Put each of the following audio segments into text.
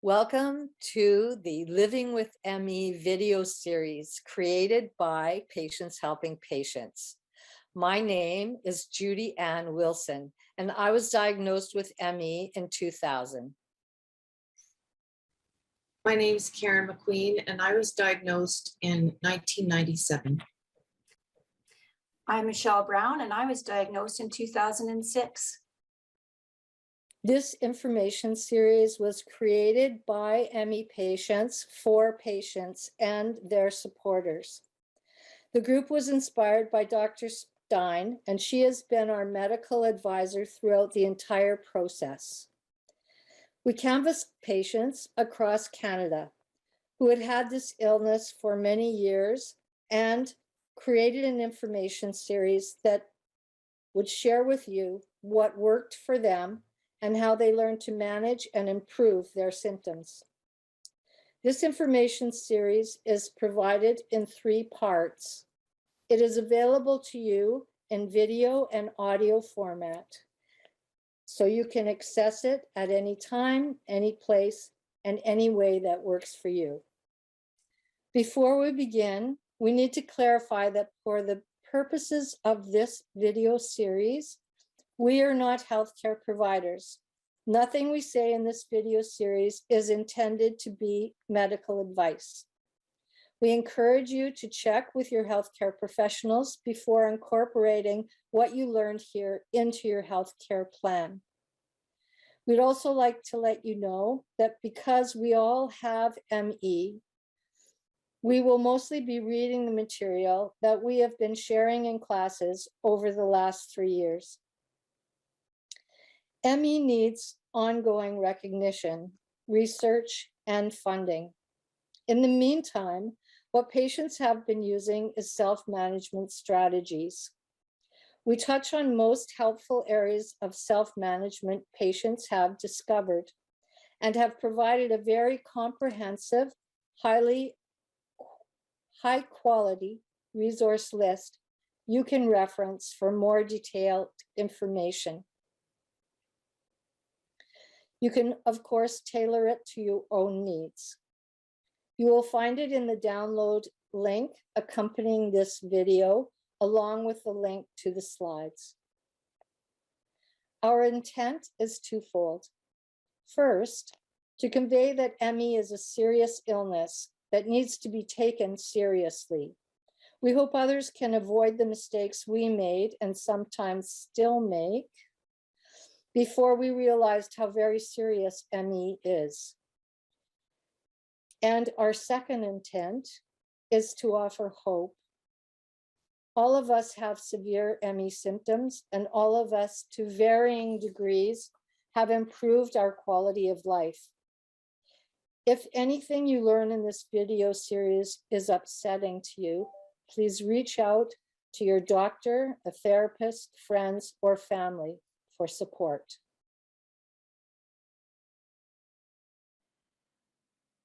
Welcome to the Living with ME video series created by Patients Helping Patients. My name is Judy Ann Wilson, and I was diagnosed with ME in 2000. My name is Karen McQueen, and I was diagnosed in 1997. I'm Michelle Brown, and I was diagnosed in 2006. This information series was created by ME patients for patients and their supporters. The group was inspired by Dr. Stein, and she has been our medical advisor throughout the entire process. We canvassed patients across Canada who had had this illness for many years and created an information series that would share with you what worked for them and how they learned to manage and improve their symptoms. This information series is provided in 3 parts. It is available to you in video and audio format, so you can access it at any time, any place, and any way that works for you. Before we begin, we need to clarify that for the purposes of this video series, we are not healthcare providers. Nothing we say in this video series is intended to be medical advice. We encourage you to check with your healthcare professionals before incorporating what you learned here into your healthcare plan. We'd also like to let you know that because we all have ME, we will mostly be reading the material that we have been sharing in classes over the last 3 years. ME needs ongoing recognition, research, and funding. In the meantime, what patients have been using is self-management strategies. We touch on most helpful areas of self-management patients have discovered and have provided a very comprehensive, high quality resource list you can reference for more detailed information. You can, of course, tailor it to your own needs. You will find it in the download link accompanying this video, along with the link to the slides. Our intent is twofold. First, to convey that ME is a serious illness that needs to be taken seriously. We hope others can avoid the mistakes we made and sometimes still make before we realized how very serious ME is. And our second intent is to offer hope. All of us have severe ME symptoms, and all of us, to varying degrees, have improved our quality of life. If anything you learn in this video series is upsetting to you, please reach out to your doctor, a therapist, friends, or family for support.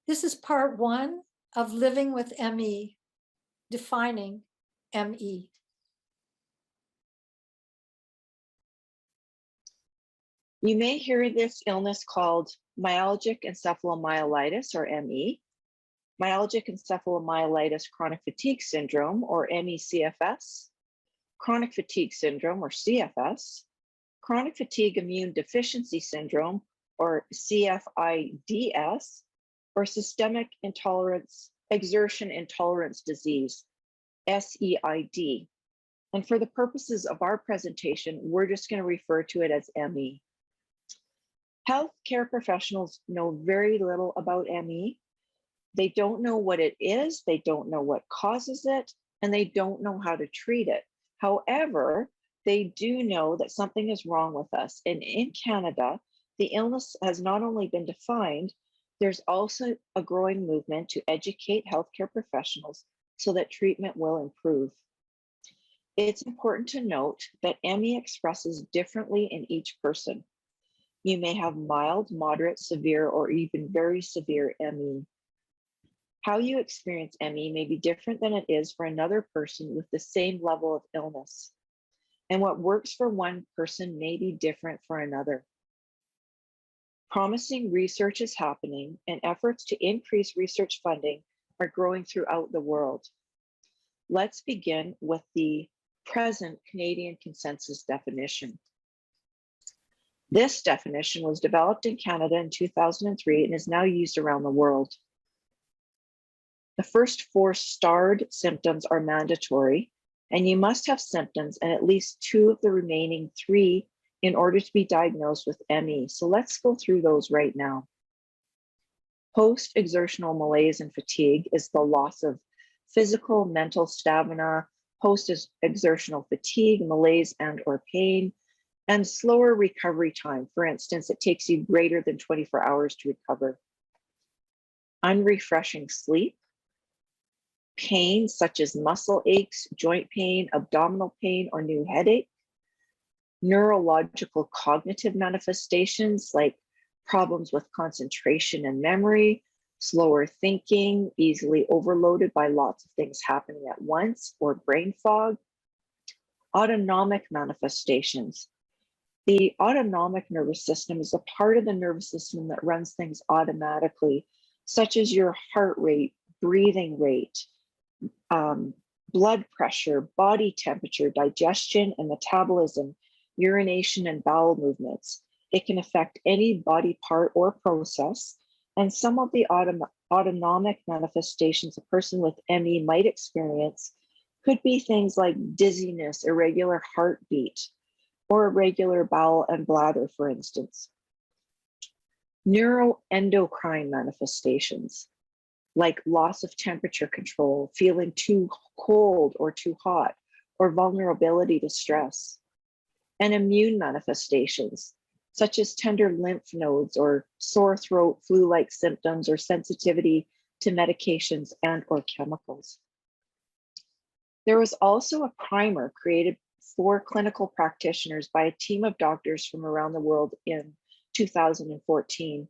This is part 1 of Living with ME, defining ME. You may hear this illness called myalgic encephalomyelitis, or ME, myalgic encephalomyelitis chronic fatigue syndrome, or ME-CFS, chronic fatigue syndrome, or CFS, chronic fatigue immune deficiency syndrome, or CFIDS, or systemic exertion intolerance disease, SEID. And for the purposes of our presentation, we're just going to refer to it as ME. Healthcare professionals know very little about ME. They don't know what it is, they don't know what causes it, and they don't know how to treat it. However, they do know that something is wrong with us. And in Canada, the illness has not only been defined, there's also a growing movement to educate healthcare professionals so that treatment will improve. It's important to note that ME expresses differently in each person. You may have mild, moderate, severe, or even very severe ME. How you experience ME may be different than it is for another person with the same level of illness. And what works for one person may be different for another. Promising research is happening, and efforts to increase research funding are growing throughout the world. Let's begin with the present Canadian consensus definition. This definition was developed in Canada in 2003 and is now used around the world. The first 4 starred symptoms are mandatory, and you must have symptoms and at least 2 of the remaining 3 in order to be diagnosed with ME. So let's go through those right now. Post-exertional malaise and fatigue is the loss of physical, mental stamina, post-exertional fatigue, malaise and or pain, and slower recovery time. For instance, it takes you greater than 24 hours to recover. Unrefreshing sleep, pain such as muscle aches, joint pain, abdominal pain, or new headache, neurological cognitive manifestations like problems with concentration and memory, slower thinking, easily overloaded by lots of things happening at once, or brain fog. Autonomic manifestations. The autonomic nervous system is a part of the nervous system that runs things automatically, such as your heart rate, breathing rate, blood pressure, body temperature, digestion and metabolism, urination and bowel movements. It can affect any body part or process, and some of the autonomic manifestations a person with ME might experience could be things like dizziness, irregular heartbeat, or irregular bowel and bladder, for instance. Neuroendocrine manifestations, like loss of temperature control, feeling too cold or too hot, or vulnerability to stress. And immune manifestations, such as tender lymph nodes or sore throat, flu-like symptoms, or sensitivity to medications and or chemicals. There was also a primer created for clinical practitioners by a team of doctors from around the world in 2014.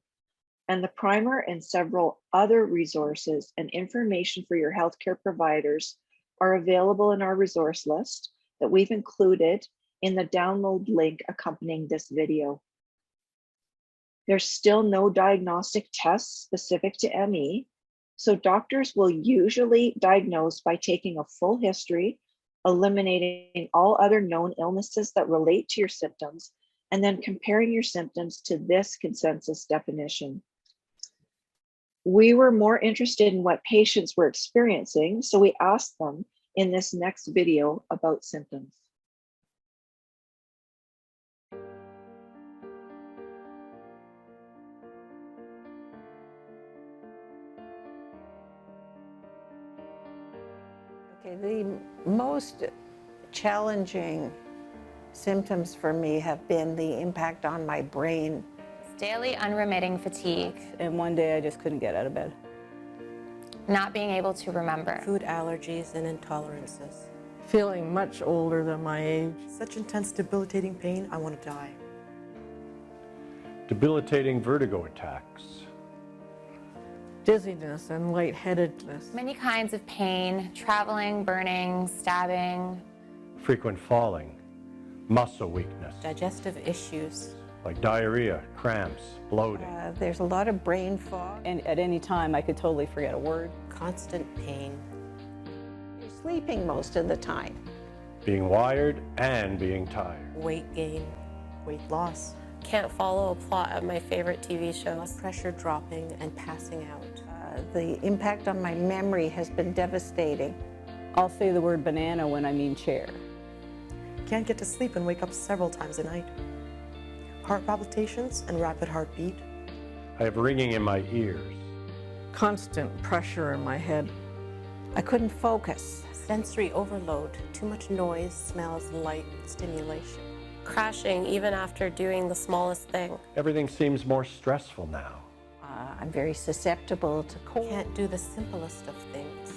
And the primer and several other resources and information for your healthcare providers are available in our resource list that we've included in the download link accompanying this video. There's still no diagnostic tests specific to ME, so doctors will usually diagnose by taking a full history, eliminating all other known illnesses that relate to your symptoms, and then comparing your symptoms to this consensus definition. We were more interested in what patients were experiencing, so we asked them in this next video about symptoms. Okay, the most challenging symptoms for me have been the impact on my brain. Daily unremitting fatigue, And one day I just couldn't get out of bed. not being able to remember, Food allergies and intolerances. Feeling much older than my age. Such intense debilitating pain, I want to die. Debilitating vertigo attacks. Dizziness and lightheadedness. many kinds of pain, traveling, burning, stabbing, Frequent falling. Muscle weakness. Digestive issues. Like diarrhea, cramps, bloating. There's a lot of brain fog. And at any time, I could totally forget a word. Constant pain. You're sleeping most of the time. Being wired and being tired. Weight gain. Weight loss. Can't follow a plot of my favorite TV Blood shows. pressure dropping and passing out. The impact on my memory has been devastating. I'll say the word banana when I mean chair. Can't get to sleep and wake up several times a night. Heart palpitations and rapid heartbeat. I have ringing in my ears. Constant pressure in my head. I couldn't focus. Sensory overload. Too much noise, smells, light, stimulation. Crashing even after doing the smallest thing. Everything seems more stressful now. I'm very susceptible to cold. Can't do the simplest of things.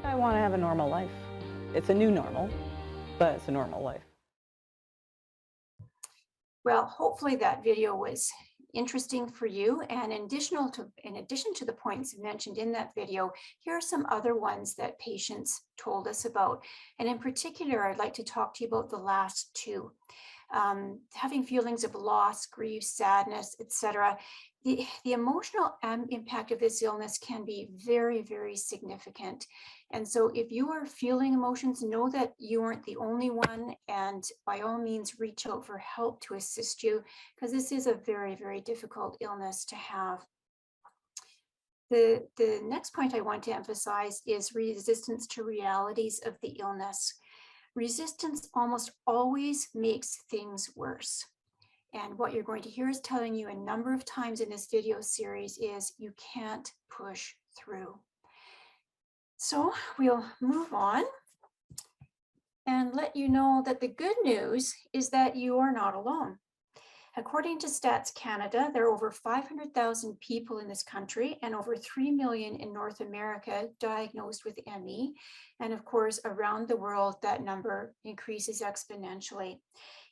I want to have a normal life. It's a new normal, but it's a normal life. Well, hopefully that video was interesting for you. And in addition to the points mentioned in that video, here are some other ones that patients told us about. And in particular, I'd like to talk to you about the last 2. having feelings of loss, grief, sadness, etc. The emotional impact of this illness can be very, very significant. And so if you are feeling emotions, know that you aren't the only one, and by all means reach out for help to assist you, because this is a very, very difficult illness to have. The next point I want to emphasize is resistance to realities of the illness. Resistance almost always makes things worse. And what you're going to hear us telling you a number of times in this video series is you can't push through. So we'll move on and let you know that the good news is that you are not alone. According to Stats Canada, there are over 500,000 people in this country and over 3 million in North America diagnosed with ME. And of course, around the world, that number increases exponentially.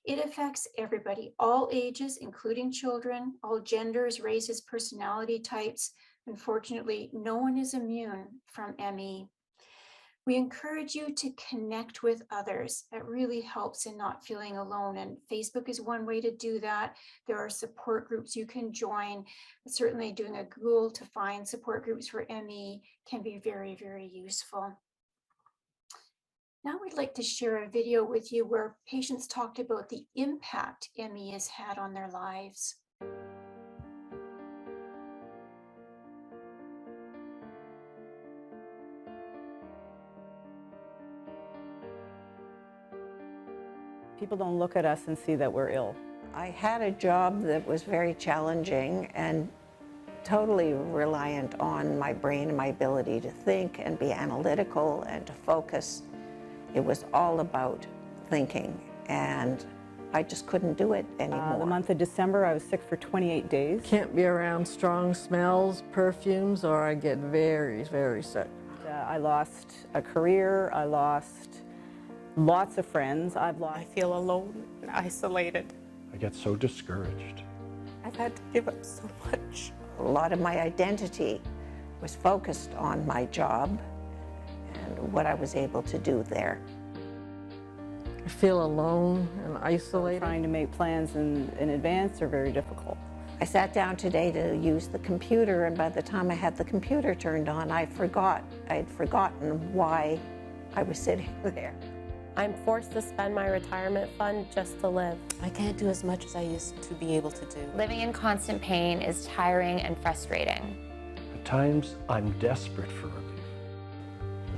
It affects everybody, all ages, including children, all genders, races, personality types. Unfortunately, no one is immune from ME. We encourage you to connect with others. That really helps in not feeling alone. And Facebook is one way to do that. There are support groups you can join. Certainly doing a Google to find support groups for ME can be very, very useful. Now we'd like to share a video with you where patients talked about the impact ME has had on their lives. People don't look at us and see that we're ill. I had a job that was very challenging and totally reliant on my brain and my ability to think and be analytical and to focus. It was all about thinking, and I just couldn't do it anymore. The month of December, I was sick for 28 days. Can't be around strong smells, perfumes, or I get very, very sick. I lost a career. I lost lots of friends. I feel alone and isolated. I get so discouraged. I've had to give up so much. A lot of my identity was focused on my job and what I was able to do there. I feel alone and isolated. Trying to make plans in advance are very difficult. I sat down today to use the computer, and by the time I had the computer turned on, I had forgotten why I was sitting there. I'm forced to spend my retirement fund just to live. I can't do as much as I used to be able to do. Living in constant pain is tiring and frustrating. At times, I'm desperate for relief.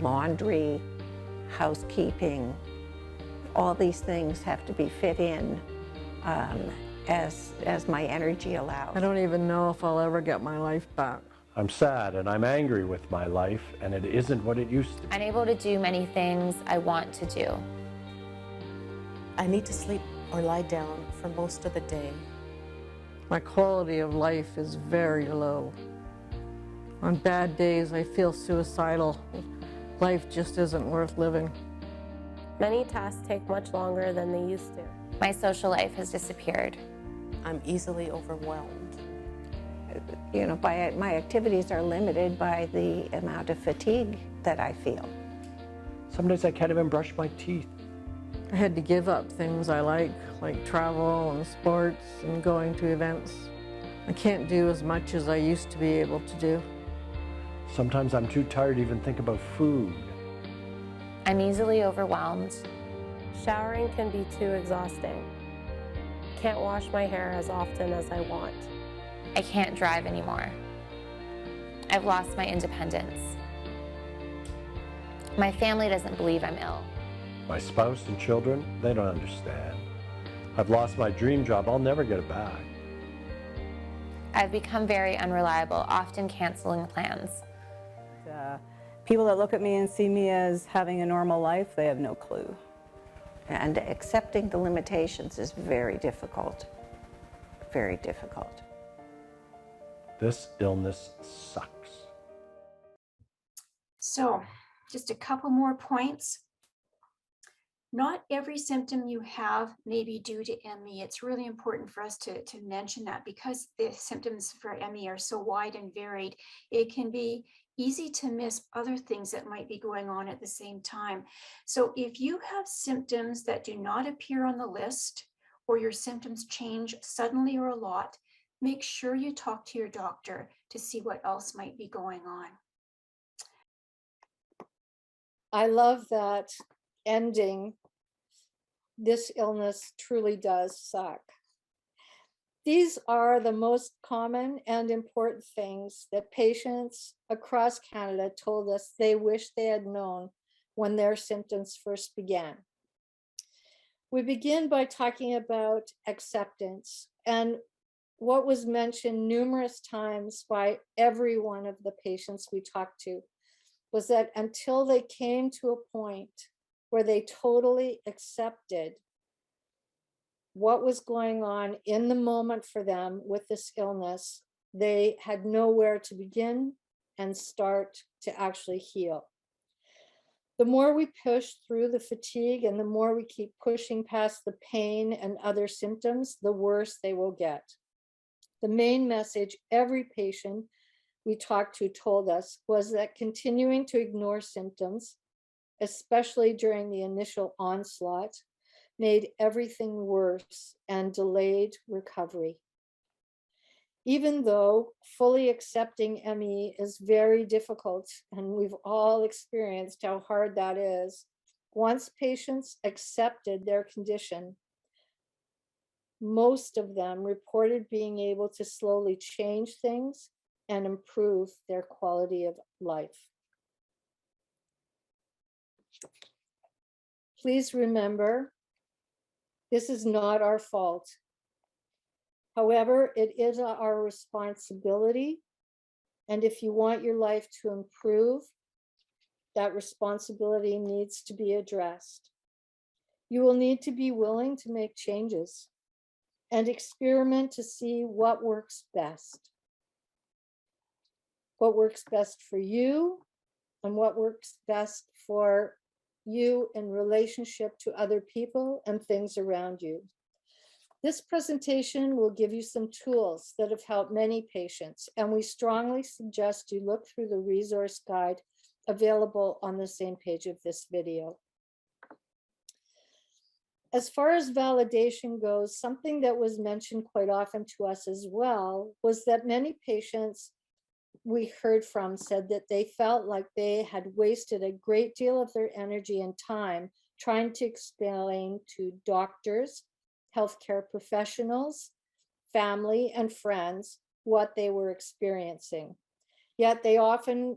Laundry, housekeeping, all these things have to be fit in as my energy allows. I don't even know if I'll ever get my life back. I'm sad and I'm angry with my life, and it isn't what it used to be. Unable to do many things I want to do. I need to sleep or lie down for most of the day. My quality of life is very low. On bad days, I feel suicidal. Life just isn't worth living. Many tasks take much longer than they used to. My social life has disappeared. I'm easily overwhelmed. You know, my activities are limited by the amount of fatigue that I feel. Some days I can't even brush my teeth. I had to give up things I like travel and sports and going to events. I can't do as much as I used to be able to do. Sometimes I'm too tired to even think about food. I'm easily overwhelmed. Showering can be too exhausting. Can't wash my hair as often as I want. I can't drive anymore. I've lost my independence. My family doesn't believe I'm ill. My spouse and children, they don't understand. I've lost my dream job. I'll never get it back. I've become very unreliable, often canceling plans. People that look at me and see me as having a normal life, they have no clue. And accepting the limitations is very difficult, very difficult. This illness sucks. So, just a couple more points. Not every symptom you have may be due to ME. It's really important for us to mention that, because the symptoms for ME are so wide and varied. It can be easy to miss other things that might be going on at the same time. So if you have symptoms that do not appear on the list, or your symptoms change suddenly or a lot, make sure you talk to your doctor to see what else might be going on. I love that ending. This illness truly does suck. These are the most common and important things that patients across Canada told us they wish they had known when their symptoms first began. We begin by talking about acceptance, and what was mentioned numerous times by every one of the patients we talked to was that until they came to a point where they totally accepted what was going on in the moment for them with this illness, they had nowhere to begin and start to actually heal. The more we push through the fatigue and the more we keep pushing past the pain and other symptoms, the worse they will get. The main message every patient we talked to told us was that continuing to ignore symptoms, especially during the initial onslaught, made everything worse and delayed recovery. Even though fully accepting ME is very difficult, and we've all experienced how hard that is, once patients accepted their condition, most of them reported being able to slowly change things and improve their quality of life. Please remember, this is not our fault. However, it is our responsibility. And if you want your life to improve, that responsibility needs to be addressed. You will need to be willing to make changes and experiment to see what works best. What works best for you and what works best for you in relationship to other people and things around you. This presentation will give you some tools that have helped many patients, and we strongly suggest you look through the resource guide available on the same page of this video. As far as validation goes, something that was mentioned quite often to us as well was that many patients we heard from said that they felt like they had wasted a great deal of their energy and time trying to explain to doctors, healthcare professionals, family, and friends what they were experiencing. Yet they often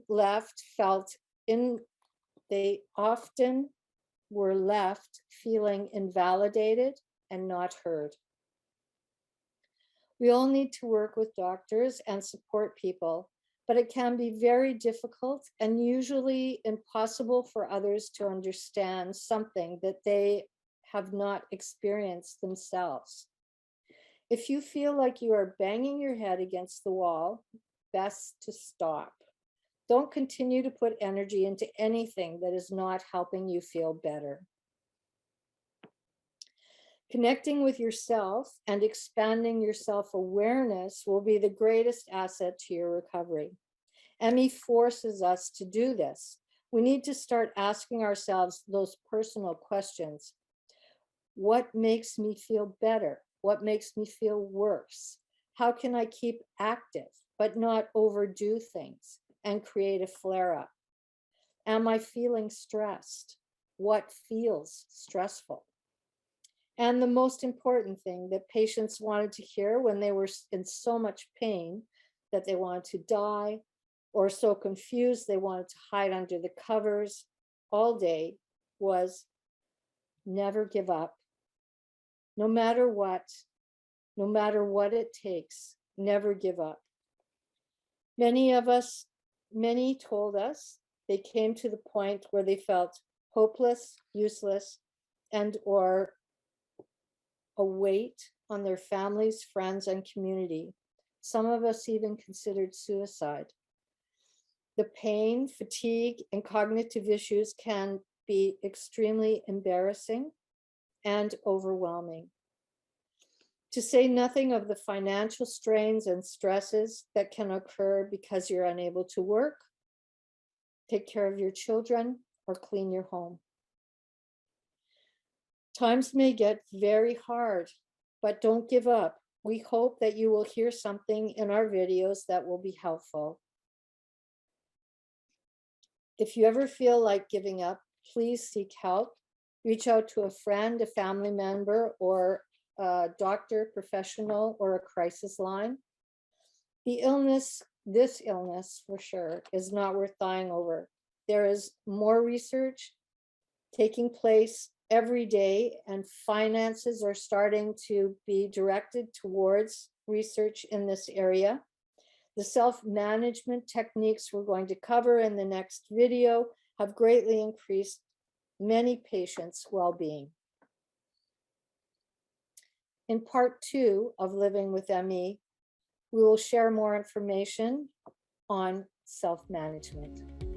were left feeling invalidated and not heard. We all need to work with doctors and support people, but it can be very difficult and usually impossible for others to understand something that they have not experienced themselves. If you feel like you are banging your head against the wall, best to stop. Don't continue to put energy into anything that is not helping you feel better. Connecting with yourself and expanding your self-awareness will be the greatest asset to your recovery. ME forces us to do this. We need to start asking ourselves those personal questions. What makes me feel better? What makes me feel worse? How can I keep active but not overdo things and create a flare-up? Am I feeling stressed? What feels stressful? And the most important thing that patients wanted to hear when they were in so much pain that they wanted to die or so confused they wanted to hide under the covers all day was never give up. No matter what it takes, never give up. Many told us they came to the point where they felt hopeless, useless, and or a weight on their families, friends, and community. Some of us even considered suicide. The pain, fatigue, and cognitive issues can be extremely embarrassing and overwhelming. To say nothing of the financial strains and stresses that can occur because you're unable to work, take care of your children, or clean your home. Times may get very hard, but don't give up. We hope that you will hear something in our videos that will be helpful. If you ever feel like giving up, please seek help. Reach out to a friend, a family member, or a doctor, professional, or a crisis line. This illness for sure, is not worth dying over. There is more research taking place every day, and finances are starting to be directed towards research in this area. The self-management techniques we're going to cover in the next video have greatly increased many patients' well-being. In part 2 of Living with ME, we will share more information on self-management.